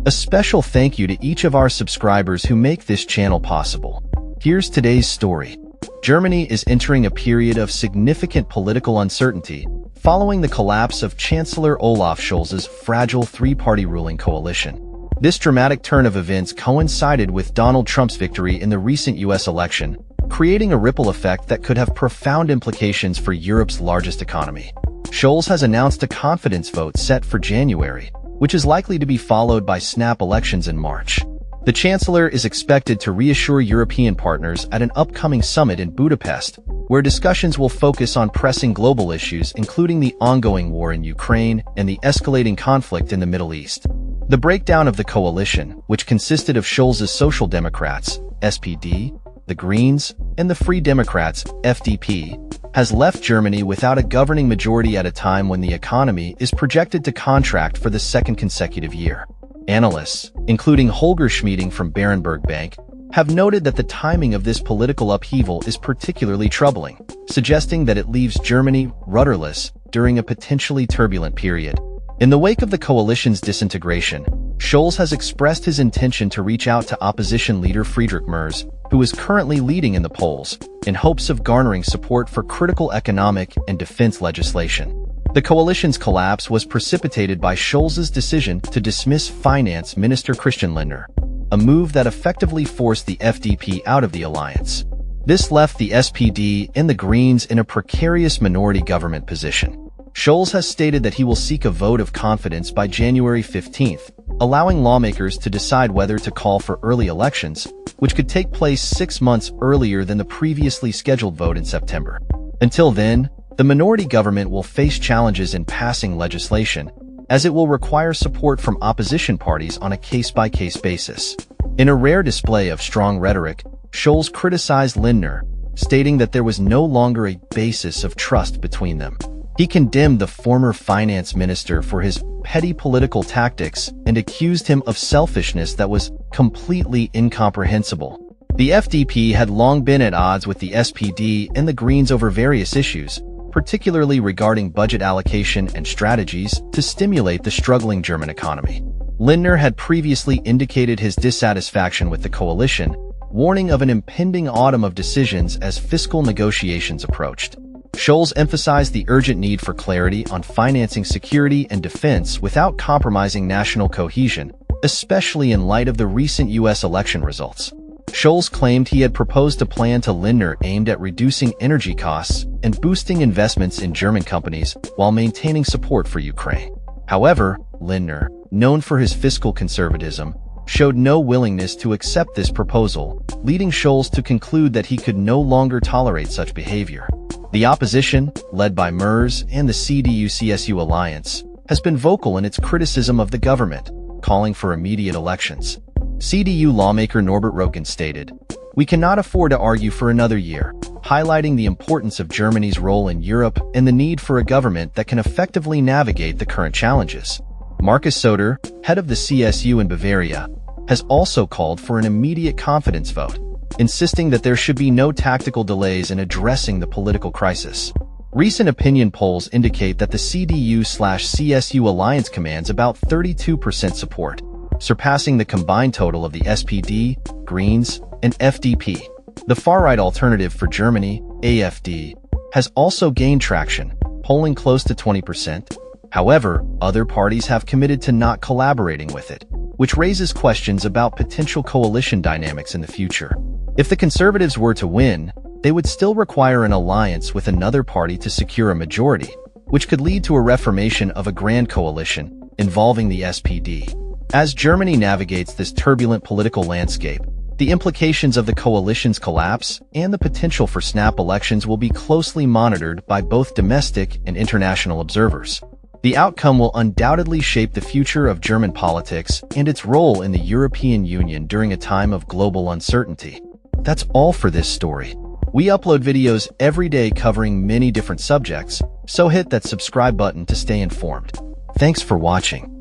A special thank you to each of our subscribers who make this channel possible. Here's today's story. Germany is entering a period of significant political uncertainty following the collapse of Chancellor Olaf Scholz's fragile three-party ruling coalition. This dramatic turn of events coincided with Donald Trump's victory in the recent U.S. election, creating a ripple effect that could have profound implications for Europe's largest economy. Scholz has announced a confidence vote set for January, which is likely to be followed by snap elections in March. The Chancellor is expected to reassure European partners at an upcoming summit in Budapest, where discussions will focus on pressing global issues including the ongoing war in Ukraine and the escalating conflict in the Middle East. The breakdown of the coalition, which consisted of Scholz's Social Democrats, SPD, the Greens, and the Free Democrats, FDP, has left Germany without a governing majority at a time when the economy is projected to contract for the second consecutive year. Analysts, including Holger Schmieding from Berenberg Bank, have noted that the timing of this political upheaval is particularly troubling, suggesting that it leaves Germany rudderless during a potentially turbulent period. In the wake of the coalition's disintegration, Scholz has expressed his intention to reach out to opposition leader Friedrich Merz, who is currently leading in the polls, in hopes of garnering support for critical economic and defense legislation. The coalition's collapse was precipitated by Scholz's decision to dismiss Finance Minister Christian Lindner, a move that effectively forced the FDP out of the alliance. This left the SPD and the Greens in a precarious minority government position. Scholz has stated that he will seek a vote of confidence by January 15th, allowing lawmakers to decide whether to call for early elections, which could take place 6 months earlier than the previously scheduled vote in September. Until then, the minority government will face challenges in passing legislation, as it will require support from opposition parties on a case-by-case basis. In a rare display of strong rhetoric, Scholz criticized Lindner, stating that there was no longer a basis of trust between them. He condemned the former finance minister for his petty political tactics and accused him of selfishness that was completely incomprehensible. The FDP had long been at odds with the SPD and the Greens over various issues, particularly regarding budget allocation and strategies to stimulate the struggling German economy. Lindner had previously indicated his dissatisfaction with the coalition, warning of an impending autumn of decisions as fiscal negotiations approached. Scholz emphasized the urgent need for clarity on financing security and defense without compromising national cohesion, especially in light of the recent U.S. election results. Scholz claimed he had proposed a plan to Lindner aimed at reducing energy costs and boosting investments in German companies while maintaining support for Ukraine. However, Lindner, known for his fiscal conservatism, showed no willingness to accept this proposal, leading Scholz to conclude that he could no longer tolerate such behavior. The opposition, led by Merz and the CDU-CSU alliance, has been vocal in its criticism of the government, calling for immediate elections. CDU lawmaker Norbert Röttgen stated, "We cannot afford to argue for another year," highlighting the importance of Germany's role in Europe and the need for a government that can effectively navigate the current challenges. Markus Söder, head of the CSU in Bavaria, has also called for an immediate confidence vote, insisting that there should be no tactical delays in addressing the political crisis. Recent opinion polls indicate that the CDU/CSU alliance commands about 32% support, surpassing the combined total of the SPD, Greens, and FDP. The far-right alternative for Germany, AfD, has also gained traction, polling close to 20%. However, other parties have committed to not collaborating with it, which raises questions about potential coalition dynamics in the future. If the Conservatives were to win, they would still require an alliance with another party to secure a majority, which could lead to a reformation of a grand coalition involving the SPD. As Germany navigates this turbulent political landscape, the implications of the coalition's collapse and the potential for snap elections will be closely monitored by both domestic and international observers. The outcome will undoubtedly shape the future of German politics and its role in the European Union during a time of global uncertainty. That's all for this story. We upload videos every day covering many different subjects, so hit that subscribe button to stay informed. Thanks for watching.